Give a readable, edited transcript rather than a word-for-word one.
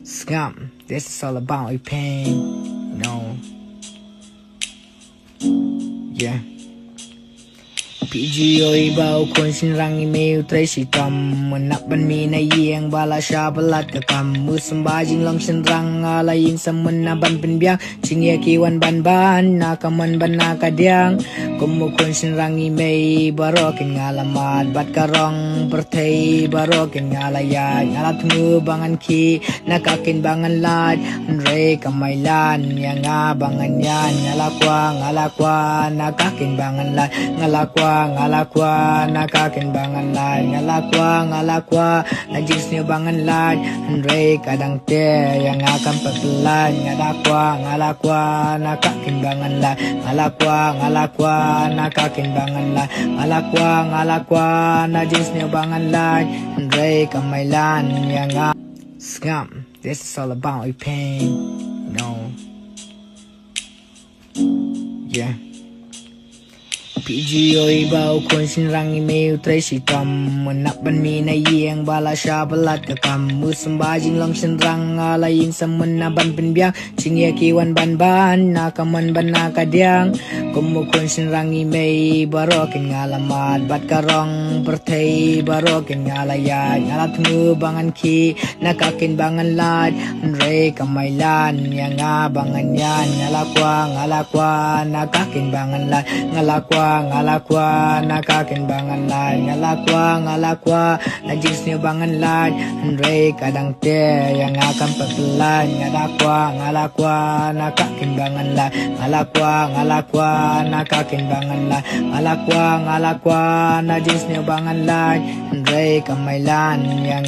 Scum, this is all about your pain, you know. Yeah. PGO ibaw kun sinrangi may utray sitam Manakban mi na iyang bala siya balat kakam Musambajing lang sinrang alayin sa manaban pinbiyang Singya kiwan ban nakaman ban nakadyang Kumukun sinrangi may barokin ngalamad Bat karong bertay barokin ngalayad Ngalat bangan ki nakakin bangan lad Andre kamaylan yang abangan yan Ngalakwa nakakin bangan lad Ngalakwa nakakin bangan lad Ngalakwa na jinx niyo bangan lad Andre kadang te yang akan paglan Ngalakwa nakakin bangan lad Ngalakwa nakakin bangan lad Ngalakwa na jinx niyo bangan lad Andre kamaylan yang Scum, this is all about your pain, you know. Yeah. PGO ibaw kun sinrangi may utray sitam Manakban mi na iyang bala siya balat kakam Musambajing lang sinrang alayin sa manaban pinbiyang Singya kiwan ban nakaman ban nakadyang Kumukun sinrangi may barokin ngalamad Bat karong bertay barokin ngalayad Ngalat bangan ki nakakin bangan lad Andre kamaylan yang abangan yan Ngalakwa nakakin bangan lad Ngalakwa nakakin bangan lad Ngalakwa na jinx niyo bangan lad Andre kadang te yang akan paglan Ngalakwa nakakin bangan lad Ngalakwa nakakin bangan lad Ngalakwa na jinx niyo bangan lad Andre kamaylan yang